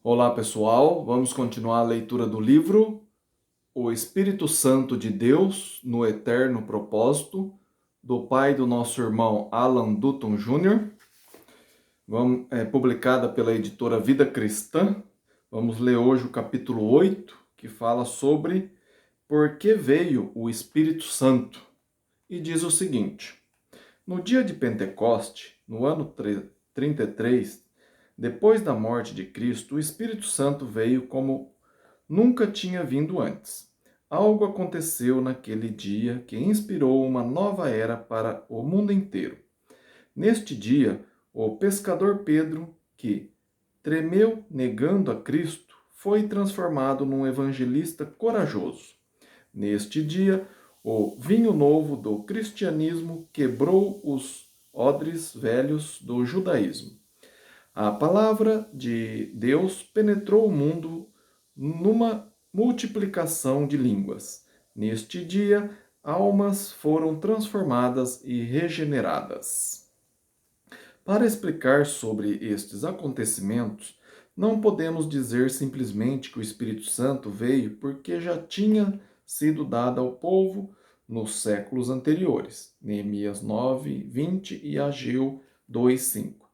Olá, pessoal. Vamos continuar a leitura do livro O Espírito Santo de Deus no Eterno Propósito, do pai do nosso irmão Alan Dutton Jr., publicada pela editora Vida Cristã. Vamos ler hoje o capítulo 8, que fala sobre por que veio o Espírito Santo. E diz o seguinte: no dia de Pentecoste, no ano 33, depois da morte de Cristo, o Espírito Santo veio como nunca tinha vindo antes. Algo aconteceu naquele dia que inspirou uma nova era para o mundo inteiro. Neste dia, o pescador Pedro, que tremeu negando a Cristo, foi transformado num evangelista corajoso. Neste dia, o vinho novo do cristianismo quebrou os odres velhos do judaísmo. A palavra de Deus penetrou o mundo numa multiplicação de línguas. Neste dia, almas foram transformadas e regeneradas. Para explicar sobre estes acontecimentos, não podemos dizer simplesmente que o Espírito Santo veio porque já tinha sido dada ao povo nos séculos anteriores, Neemias 9, 20 e Ageu 2, 5.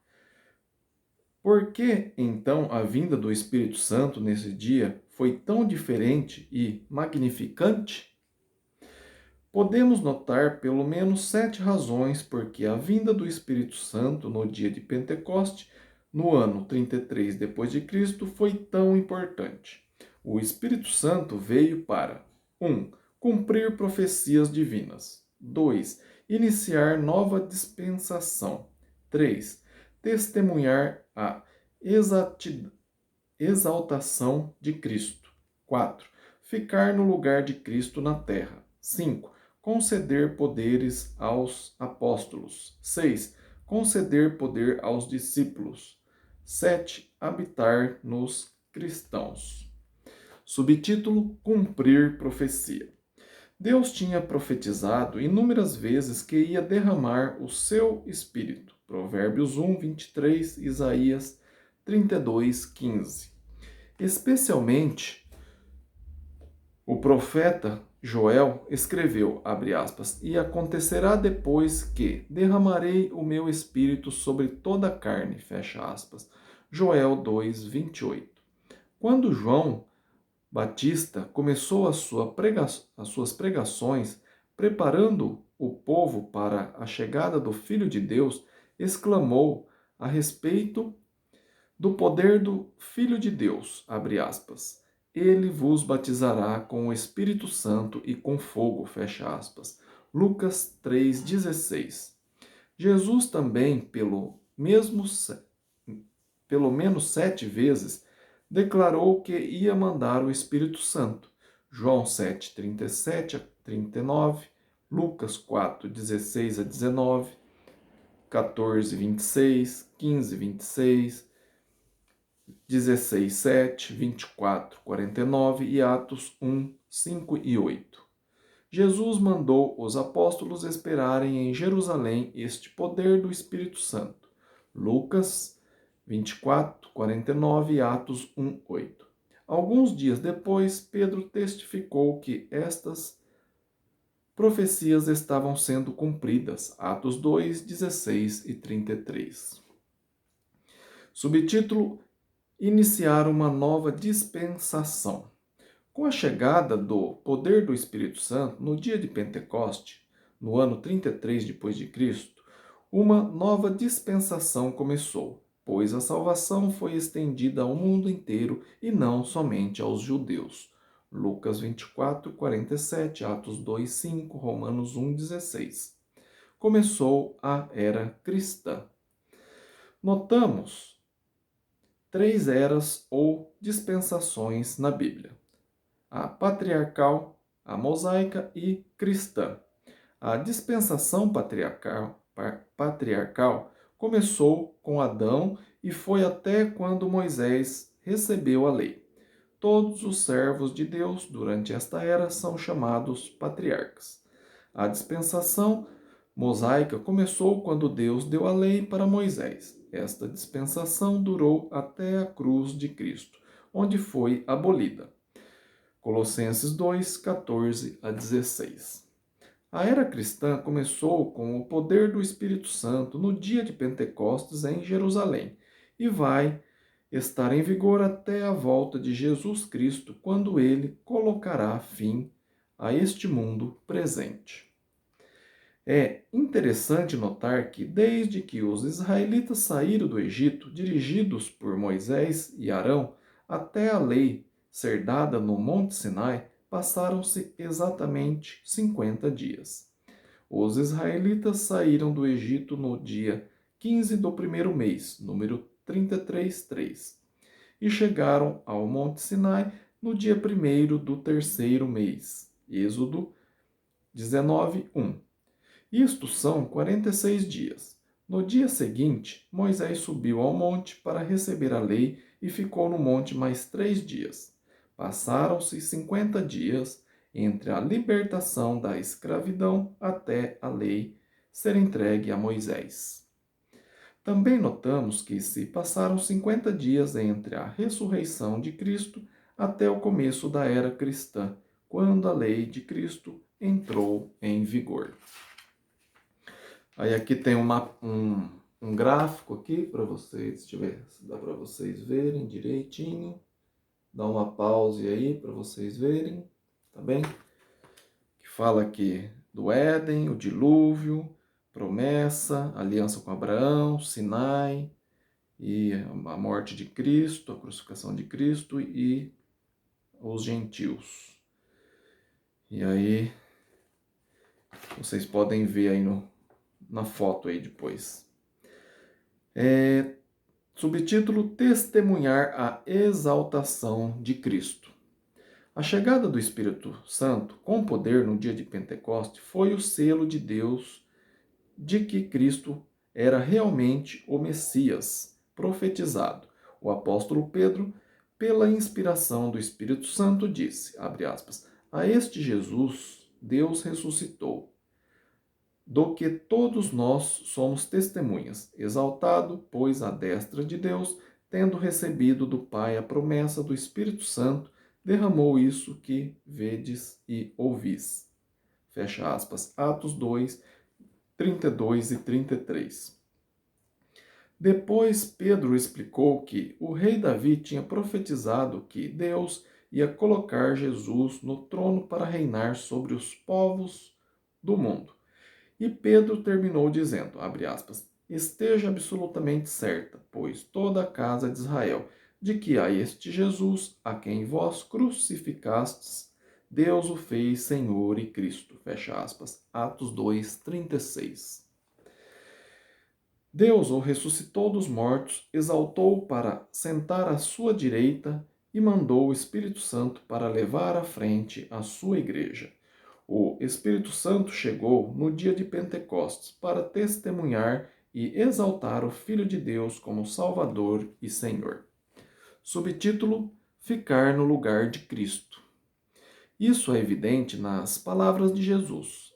Por que, então, a vinda do Espírito Santo nesse dia foi tão diferente e magnificante? Podemos notar pelo menos 7 razões por que a vinda do Espírito Santo no dia de Pentecoste, no ano 33 depois de Cristo, foi tão importante. O Espírito Santo veio para 1. Cumprir profecias divinas. 2. Iniciar nova dispensação. 3. Testemunhar a exaltação de Cristo. 4. Ficar no lugar de Cristo na terra. 5. Conceder poderes aos apóstolos. 6. Conceder poder aos discípulos. 7. Habitar nos cristãos. Subtítulo: Cumprir profecia. Deus tinha profetizado inúmeras vezes que ia derramar o seu Espírito. Provérbios 1, 23, Isaías 32, 15. Especialmente, o profeta Joel escreveu, abre aspas, e acontecerá depois que derramarei o meu Espírito sobre toda a carne, fecha aspas. Joel 2, 28. Quando João Batista começou as suas pregações, preparando o povo para a chegada do Filho de Deus, exclamou a respeito do poder do Filho de Deus, abre aspas. Ele vos batizará com o Espírito Santo e com fogo, fecha aspas. Lucas 3,16. Jesus também, pelo menos 7 vezes, declarou que ia mandar o Espírito Santo. João 7, 37 a 39, Lucas 4, 16 a 19, 14, 26, 15, 26, 16, 7, 24, 49 e Atos 1, 5 e 8. Jesus mandou os apóstolos esperarem em Jerusalém este poder do Espírito Santo. Lucas 24, 49 e Atos 1, 8. Alguns dias depois, Pedro testificou que estas profecias estavam sendo cumpridas. Atos 2, 16 e 33. Subtítulo: Iniciar uma nova dispensação. Com a chegada do poder do Espírito Santo no dia de Pentecoste, no ano 33 depois de Cristo, uma nova dispensação começou, pois a salvação foi estendida ao mundo inteiro e não somente aos judeus. Lucas 24, 47, Atos 2, 5, Romanos 1, 16. Começou a era cristã. Notamos 3 eras ou dispensações na Bíblia: a patriarcal, a mosaica e cristã. A dispensação patriarcal começou com Adão e foi até quando Moisés recebeu a lei. Todos os servos de Deus durante esta era são chamados patriarcas. A dispensação mosaica começou quando Deus deu a lei para Moisés. Esta dispensação durou até a cruz de Cristo, onde foi abolida. Colossenses 2, 14 a 16. A era cristã começou com o poder do Espírito Santo no dia de Pentecostes em Jerusalém e vai estar em vigor até a volta de Jesus Cristo, quando ele colocará fim a este mundo presente. É interessante notar que, desde que os israelitas saíram do Egito, dirigidos por Moisés e Arão, até a lei ser dada no Monte Sinai, passaram-se exatamente 50 dias. Os israelitas saíram do Egito no dia 15 do primeiro mês, número 33:3, e chegaram ao Monte Sinai no dia 1º do terceiro mês, Êxodo 19:1. Isto são 46 dias. No dia seguinte, Moisés subiu ao monte para receber a lei e ficou no monte mais 3 dias. Passaram-se 50 dias entre a libertação da escravidão até a lei ser entregue a Moisés. Também notamos que se passaram 50 dias entre a ressurreição de Cristo até o começo da era cristã, quando a lei de Cristo entrou em vigor. Aí aqui tem um gráfico aqui para vocês, deixa eu ver se dá para vocês verem direitinho. Dá uma pause aí para vocês verem, tá bem? Que fala aqui do Éden, o dilúvio, promessa, aliança com Abraão, Sinai, e a morte de Cristo, a crucificação de Cristo e os gentios. E aí vocês podem ver aí na foto aí depois. Subtítulo: Testemunhar a exaltação de Cristo. A chegada do Espírito Santo com poder no dia de Pentecoste foi o selo de Deus de que Cristo era realmente o Messias profetizado. O apóstolo Pedro, pela inspiração do Espírito Santo, disse, abre aspas, a este Jesus Deus ressuscitou, do que todos nós somos testemunhas, exaltado, pois, à destra de Deus, tendo recebido do Pai a promessa do Espírito Santo, derramou isso que vedes e ouvis. Fecha aspas. Atos 2, 32 e 33. Depois, Pedro explicou que o rei Davi tinha profetizado que Deus ia colocar Jesus no trono para reinar sobre os povos do mundo. E Pedro terminou dizendo, abre aspas, esteja absolutamente certa, pois toda a casa de Israel, de que a este Jesus, a quem vós crucificastes, Deus o fez Senhor e Cristo. Fecha aspas. Atos 2, 36. Deus o ressuscitou dos mortos, exaltou para sentar à sua direita e mandou o Espírito Santo para levar à frente a sua igreja. O Espírito Santo chegou no dia de Pentecostes para testemunhar e exaltar o Filho de Deus como Salvador e Senhor. Subtítulo: Ficar no lugar de Cristo. Isso é evidente nas palavras de Jesus.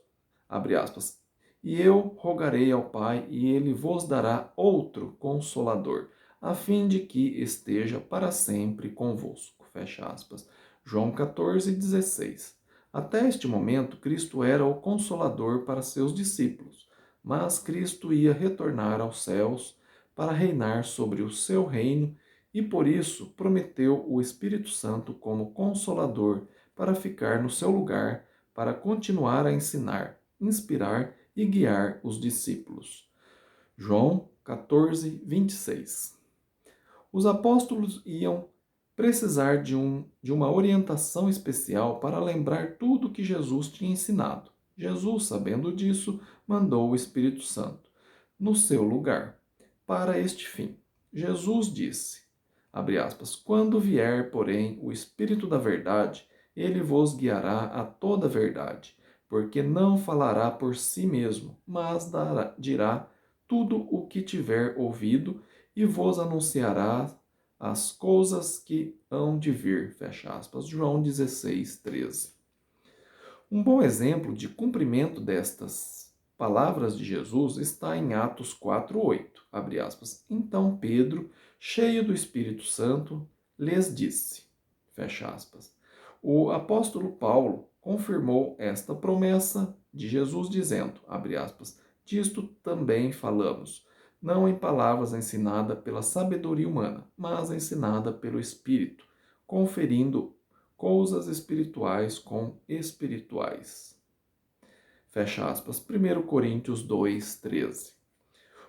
Abre aspas. E eu rogarei ao Pai, e ele vos dará outro Consolador, a fim de que esteja para sempre convosco. Fecha aspas. João 14, 16. Até este momento, Cristo era o Consolador para seus discípulos, mas Cristo ia retornar aos céus para reinar sobre o seu reino e por isso prometeu o Espírito Santo como Consolador para ficar no seu lugar, para continuar a ensinar, inspirar e guiar os discípulos. João 14, 26. Os apóstolos iam precisar de uma orientação especial para lembrar tudo que Jesus tinha ensinado. Jesus, sabendo disso, mandou o Espírito Santo no seu lugar, para este fim. Jesus disse, abre aspas, quando vier, porém, o Espírito da verdade, ele vos guiará a toda a verdade, porque não falará por si mesmo, mas dirá tudo o que tiver ouvido e vos anunciará as coisas que hão de vir. Fecha aspas. João 16, 13. Um bom exemplo de cumprimento destas palavras de Jesus está em Atos 4:8, abre aspas. Então Pedro, cheio do Espírito Santo, lhes disse, fecha aspas. O apóstolo Paulo confirmou esta promessa de Jesus dizendo, abre aspas, disto também falamos, não em palavras ensinadas pela sabedoria humana, mas ensinada pelo Espírito, conferindo coisas espirituais com espirituais. Fecha aspas, 1 Coríntios 2:13.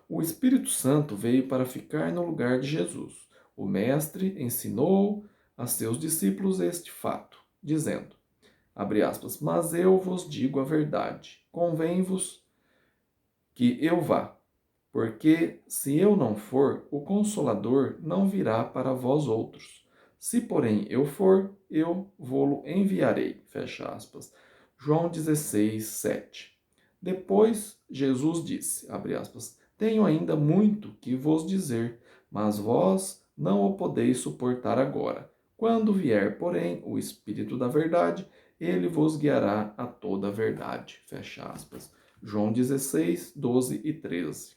O Espírito Santo veio para ficar no lugar de Jesus. O Mestre ensinou a seus discípulos este fato, dizendo, abre aspas, mas eu vos digo a verdade, convém-vos que eu vá, porque se eu não for, o Consolador não virá para vós outros. Se, porém, eu for, eu vô-lo enviarei. Fecha aspas. João 16:7. Depois, Jesus disse, abre aspas, tenho ainda muito que vos dizer, mas vós não o podeis suportar agora. Quando vier, porém, o Espírito da verdade, ele vos guiará a toda a verdade. Fecha aspas. João 16, 12 e 13.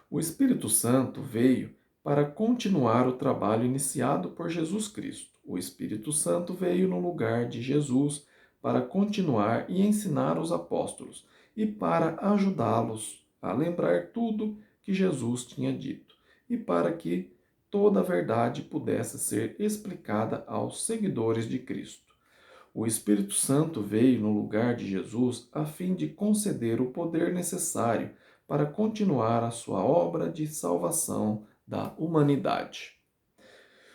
O Espírito Santo veio para continuar o trabalho iniciado por Jesus Cristo. O Espírito Santo veio no lugar de Jesus para continuar e ensinar os apóstolos e para ajudá-los a lembrar tudo que Jesus tinha dito e para que toda a verdade pudesse ser explicada aos seguidores de Cristo. O Espírito Santo veio no lugar de Jesus a fim de conceder o poder necessário para continuar a sua obra de salvação da humanidade.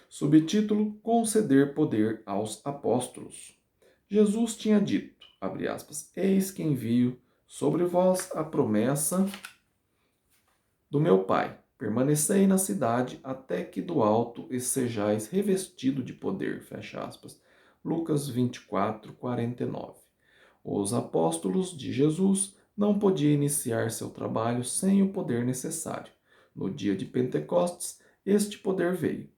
Subtítulo: Conceder poder aos apóstolos. Jesus tinha dito, abre aspas, eis que envio sobre vós a promessa do meu Pai. Permanecei na cidade até que do alto sejais revestido de poder, fecha aspas. Lucas 24, 49. Os apóstolos de Jesus não podiam iniciar seu trabalho sem o poder necessário. No dia de Pentecostes, este poder veio.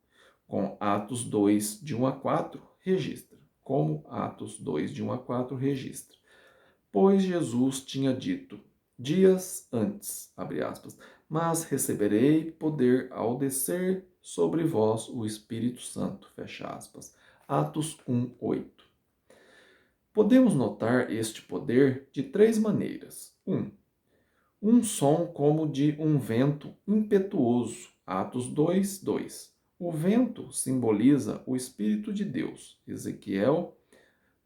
Com Atos 2, de 1 a 4, registra. Como Atos 2, de 1 a 4, registra. Pois Jesus tinha dito, dias antes, abre aspas, mas receberei poder ao descer sobre vós o Espírito Santo, fecha aspas. Atos 1:8. Podemos notar este poder de três maneiras. 1. Um som como de um vento impetuoso, Atos 2:2. O vento simboliza o Espírito de Deus, Ezequiel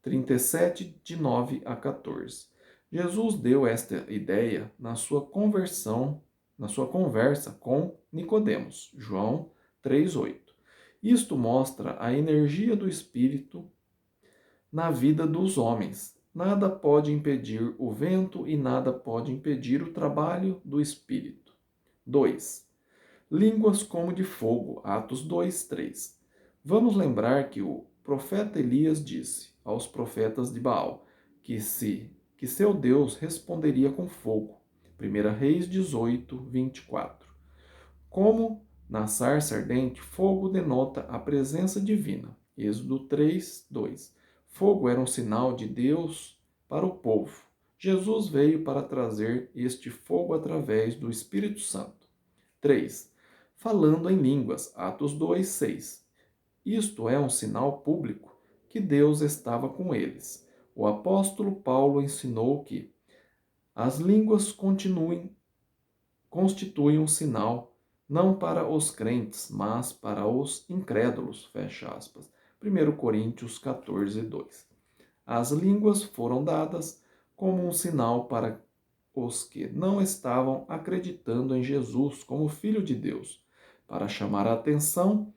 37, de 9 a 14. Jesus deu esta ideia na sua conversa com Nicodemos, João 3:8. Isto mostra a energia do Espírito na vida dos homens. Nada pode impedir o vento e nada pode impedir o trabalho do Espírito. 2. Línguas como de fogo, Atos 2:3. Vamos lembrar que o profeta Elias disse aos profetas de Baal que seu Deus responderia com fogo. 1 Reis 18:24. Como na sarça ardente, fogo denota a presença divina. Êxodo 3:2. Fogo era um sinal de Deus para o povo. Jesus veio para trazer este fogo através do Espírito Santo. 3. Falando em línguas, Atos 2:6. Isto é um sinal público que Deus estava com eles. O apóstolo Paulo ensinou que as línguas constituem um sinal não para os crentes, mas para os incrédulos, fecha aspas. 1 Coríntios 14:2. As línguas foram dadas como um sinal para os que não estavam acreditando em Jesus como Filho de Deus, para chamar a atenção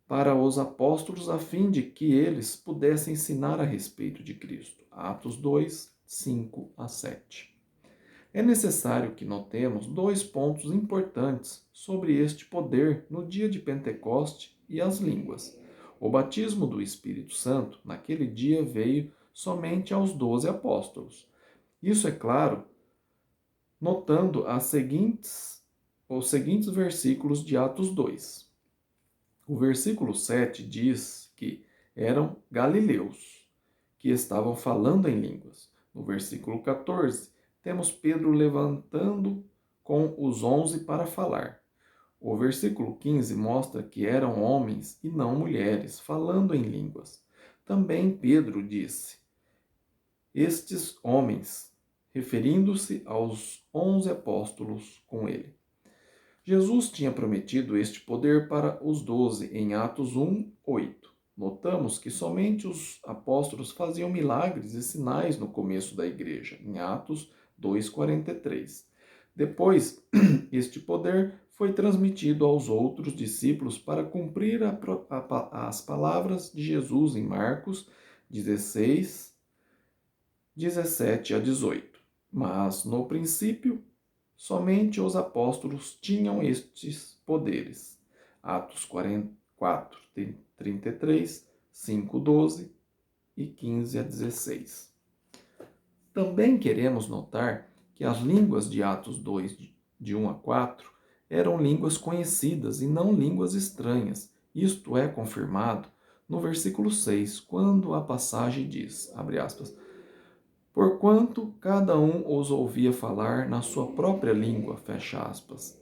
para os apóstolos a fim de que eles pudessem ensinar a respeito de Cristo. Atos 2, 5 a 7. É necessário que notemos dois pontos importantes sobre este poder no dia de Pentecoste e as línguas. O batismo do Espírito Santo naquele dia veio somente aos 12 apóstolos. Isso é claro, notando os seguintes versículos de Atos 2. O versículo 7 diz que eram galileus, que estavam falando em línguas. No versículo 14, temos Pedro levantando com os 11 para falar. O versículo 15 mostra que eram homens e não mulheres, falando em línguas. Também Pedro disse: estes homens, referindo-se aos 11 apóstolos com ele. Jesus tinha prometido este poder para os 12 em Atos 1, 8. Notamos que somente os apóstolos faziam milagres e sinais no começo da igreja, em Atos 2:43. Depois, este poder foi transmitido aos outros discípulos para cumprir as palavras de Jesus em Marcos 16, 17 a 18. Mas, no princípio, somente os apóstolos tinham estes poderes. Atos 44, 33, 5, 12 e 15 a 16. Também queremos notar que as línguas de Atos 2, de 1 a 4, eram línguas conhecidas e não línguas estranhas. Isto é confirmado no versículo 6, quando a passagem diz, abre aspas, porquanto cada um os ouvia falar na sua própria língua, fecha aspas.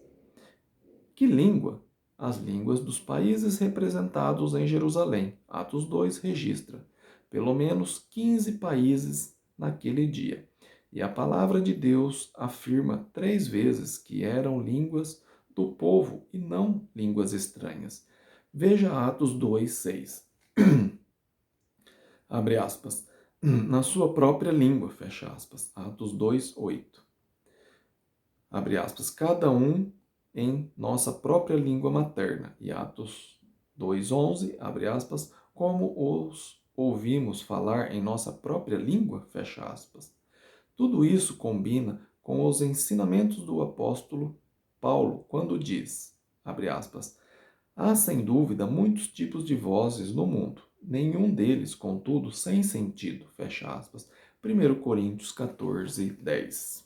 Que língua? As línguas dos países representados em Jerusalém. Atos 2 registra pelo menos 15 países naquele dia. E a palavra de Deus afirma 3 vezes que eram línguas do povo e não línguas estranhas. Veja Atos 2, 6. Abre aspas. Na sua própria língua, fecha aspas. Atos 2, 8. Abre aspas. Cada um em nossa própria língua materna. E Atos 2, 11. Abre aspas. Como os ouvimos falar em nossa própria língua, fecha aspas. Tudo isso combina com os ensinamentos do apóstolo Paulo, quando diz, abre aspas, há sem dúvida muitos tipos de vozes no mundo, nenhum deles, contudo, sem sentido, fecha aspas. 1 Coríntios 14, 10.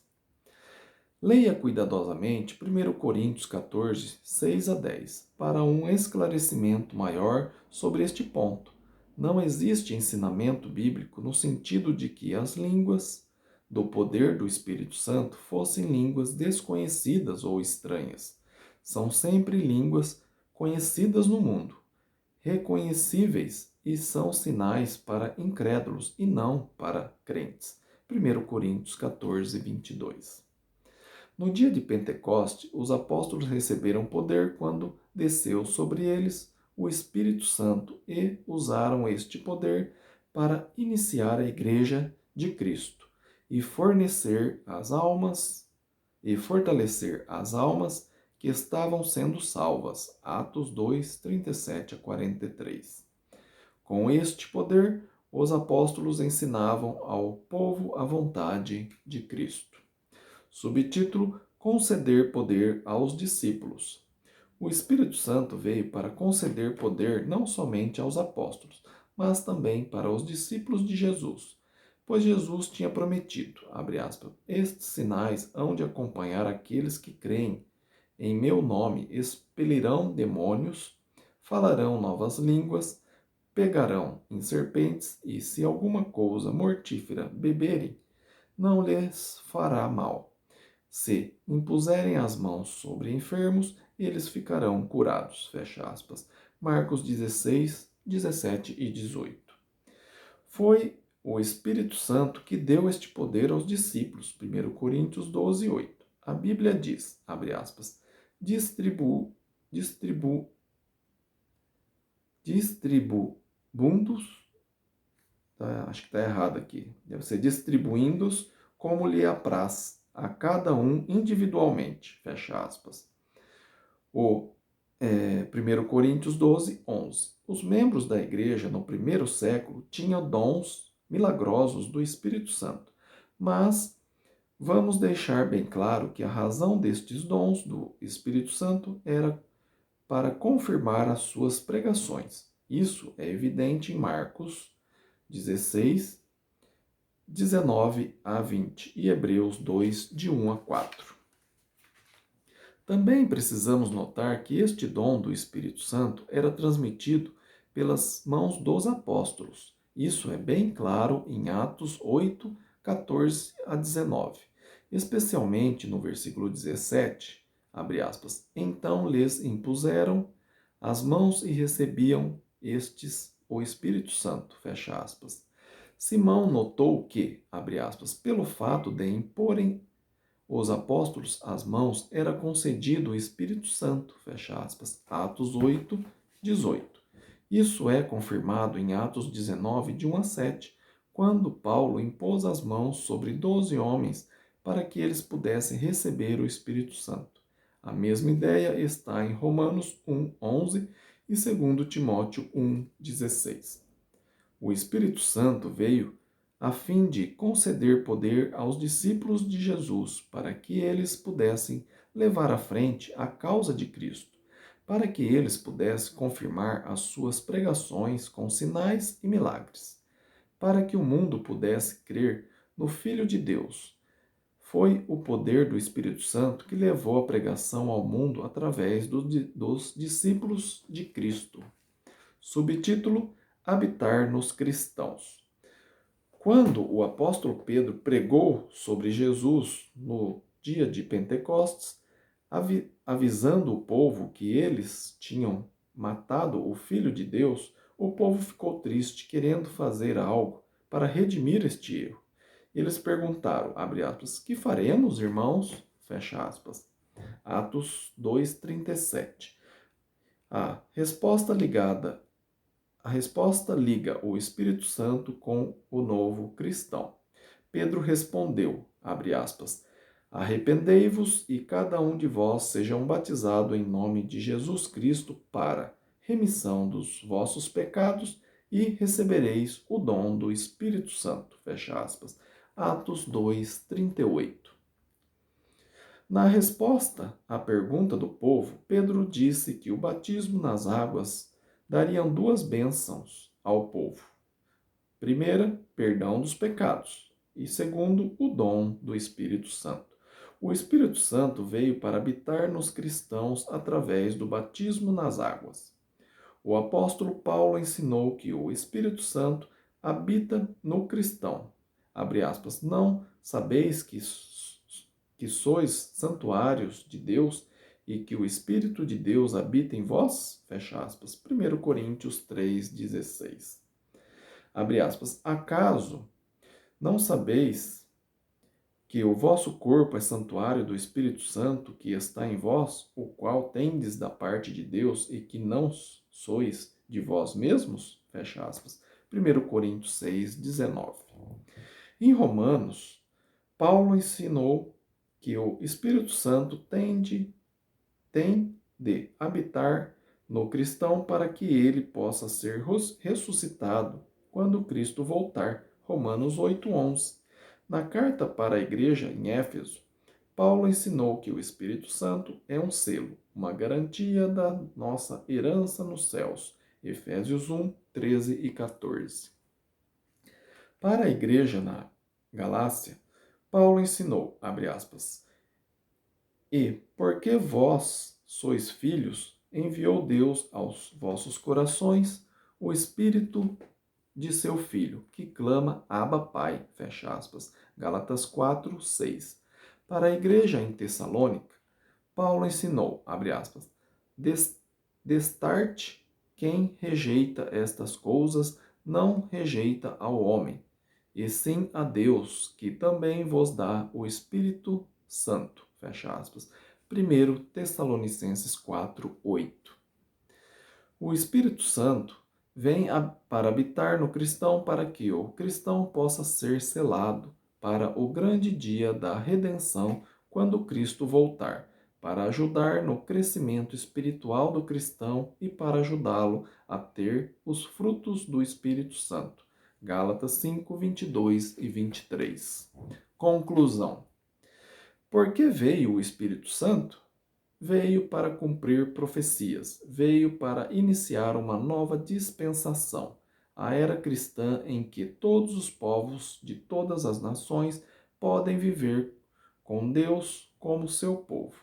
Leia cuidadosamente 1 Coríntios 14, 6 a 10, para um esclarecimento maior sobre este ponto. Não existe ensinamento bíblico no sentido de que as línguas do poder do Espírito Santo fossem línguas desconhecidas ou estranhas. São sempre línguas conhecidas no mundo, reconhecíveis e são sinais para incrédulos e não para crentes. 1 Coríntios 14, 22. No dia de Pentecoste, os apóstolos receberam poder quando desceu sobre eles o Espírito Santo e usaram este poder para iniciar a igreja de Cristo e fortalecer as almas que estavam sendo salvas. Atos 2, 37 a 43. Com este poder, os apóstolos ensinavam ao povo a vontade de Cristo. Subtítulo: Conceder poder aos discípulos. O Espírito Santo veio para conceder poder não somente aos apóstolos, mas também para os discípulos de Jesus, pois Jesus tinha prometido, abre aspas, estes sinais hão de acompanhar aqueles que creem. Em meu nome expelirão demônios, falarão novas línguas, pegarão em serpentes e, se alguma coisa mortífera beberem, não lhes fará mal. Se impuserem as mãos sobre enfermos, eles ficarão curados. Fecha aspas. Marcos 16, 17 e 18. Foi o Espírito Santo que deu este poder aos discípulos. 1 Coríntios 12, 8. A Bíblia diz, abre aspas, distribundos, acho que está errado aqui, deve ser distribuindo-os como lhe apraz, a cada um individualmente, fecha aspas. O 1 Coríntios 12, 11. Os membros da igreja no primeiro século tinham dons milagrosos do Espírito Santo, mas vamos deixar bem claro que a razão destes dons do Espírito Santo era para confirmar as suas pregações. Isso é evidente em Marcos 16, 19 a 20 e Hebreus 2, de 1 a 4. Também precisamos notar que este dom do Espírito Santo era transmitido pelas mãos dos apóstolos. Isso é bem claro em Atos 8, 14 a 19. especialmente no versículo 17, abre aspas, então lhes impuseram as mãos e recebiam estes o Espírito Santo, fecha aspas. Simão notou que, abre aspas, pelo fato de imporem os apóstolos as mãos, era concedido o Espírito Santo, fecha aspas. Atos 8, 18. Isso é confirmado em Atos 19, de 1 a 7, quando Paulo impôs as mãos sobre 12 homens para que eles pudessem receber o Espírito Santo. A mesma ideia está em Romanos 1, 11 e 2 Timóteo 1, 16. O Espírito Santo veio a fim de conceder poder aos discípulos de Jesus para que eles pudessem levar à frente a causa de Cristo, para que eles pudessem confirmar as suas pregações com sinais e milagres, para que o mundo pudesse crer no Filho de Deus. Foi o poder do Espírito Santo que levou a pregação ao mundo através dos discípulos de Cristo. Subtítulo: Habitar nos cristãos. Quando o apóstolo Pedro pregou sobre Jesus no dia de Pentecostes, avisando o povo que eles tinham matado o Filho de Deus, o povo ficou triste, querendo fazer algo para redimir este erro. Eles perguntaram, abre aspas, que faremos, irmãos? Fecha aspas. Atos 2:37. A resposta liga o Espírito Santo com o novo cristão. Pedro respondeu, abre aspas, arrependei-vos e cada um de vós sejam batizado em nome de Jesus Cristo para remissão dos vossos pecados e recebereis o dom do Espírito Santo. Fecha aspas. Atos 2:38. Na resposta à pergunta do povo, Pedro disse que o batismo nas águas dariam duas bênçãos ao povo. Primeira, perdão dos pecados. E segundo, o dom do Espírito Santo. O Espírito Santo veio para habitar nos cristãos através do batismo nas águas. O apóstolo Paulo ensinou que o Espírito Santo habita no cristão. Abre aspas, não sabeis que sois santuários de Deus e que o Espírito de Deus habita em vós? Fecha aspas. 1 Coríntios 3,16. Abre aspas. Acaso não sabeis que o vosso corpo é santuário do Espírito Santo que está em vós, o qual tendes da parte de Deus e que não sois de vós mesmos? Fecha aspas. 1 Coríntios 6,19. Em Romanos, Paulo ensinou que o Espírito Santo tem de habitar no cristão para que ele possa ser ressuscitado quando Cristo voltar. Romanos 8:11. Na carta para a igreja em Éfeso, Paulo ensinou que o Espírito Santo é um selo, uma garantia da nossa herança nos céus. Efésios 1, 13 e 14. Para a igreja na Galácia, Paulo ensinou, abre aspas, e, porque vós sois filhos, enviou Deus aos vossos corações o Espírito de seu Filho, que clama Abba Pai, fecha aspas. Gálatas 4, 6. Para a igreja em Tessalônica, Paulo ensinou, abre aspas, destarte quem rejeita estas coisas, não rejeita ao homem, e sim a Deus, que também vos dá o Espírito Santo. Fecha aspas. 1 Tessalonicenses 4, 8. O Espírito Santo vem para habitar no cristão para que o cristão possa ser selado para o grande dia da redenção quando Cristo voltar, para ajudar no crescimento espiritual do cristão e para ajudá-lo a ter os frutos do Espírito Santo. Gálatas 5, 22 e 23. Conclusão. Por que veio o Espírito Santo? Veio para cumprir profecias, veio para iniciar uma nova dispensação, a era cristã em que todos os povos de todas as nações podem viver com Deus como seu povo.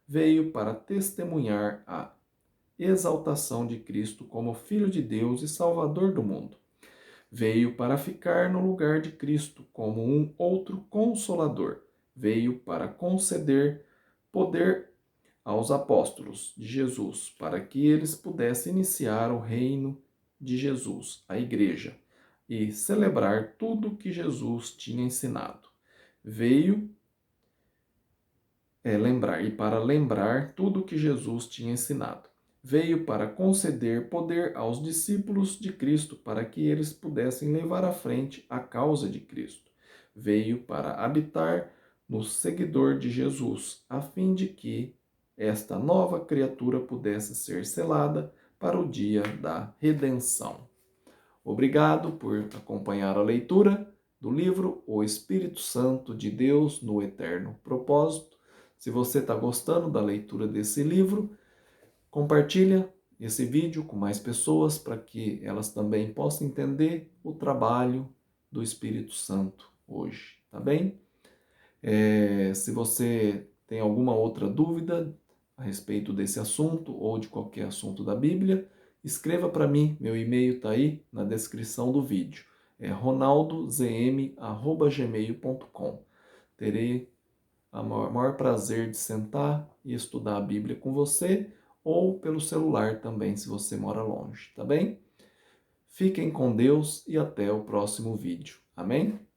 Veio para testemunhar a exaltação de Cristo como Filho de Deus e Salvador do mundo. Veio para ficar no lugar de Cristo como um outro consolador. veio para conceder poder aos apóstolos de Jesus, para que eles pudessem iniciar o reino de Jesus, a igreja, e celebrar tudo que Jesus tinha ensinado. Veio para lembrar tudo que Jesus tinha ensinado. Veio para conceder poder aos discípulos de Cristo para que eles pudessem levar à frente a causa de Cristo. Veio para habitar no seguidor de Jesus, a fim de que esta nova criatura pudesse ser selada para o dia da redenção. Obrigado por acompanhar a leitura do livro O Espírito Santo de Deus no Eterno Propósito. Se você está gostando da leitura desse livro, compartilha esse vídeo com mais pessoas para que elas também possam entender o trabalho do Espírito Santo hoje, tá bem? Se você tem alguma outra dúvida a respeito desse assunto ou de qualquer assunto da Bíblia, escreva para mim, meu e-mail está aí na descrição do vídeo. É ronaldozm@gmail.com. Terei o maior prazer de sentar e estudar a Bíblia com você, ou pelo celular também, se você mora longe, tá bem? Fiquem com Deus e até o próximo vídeo. Amém?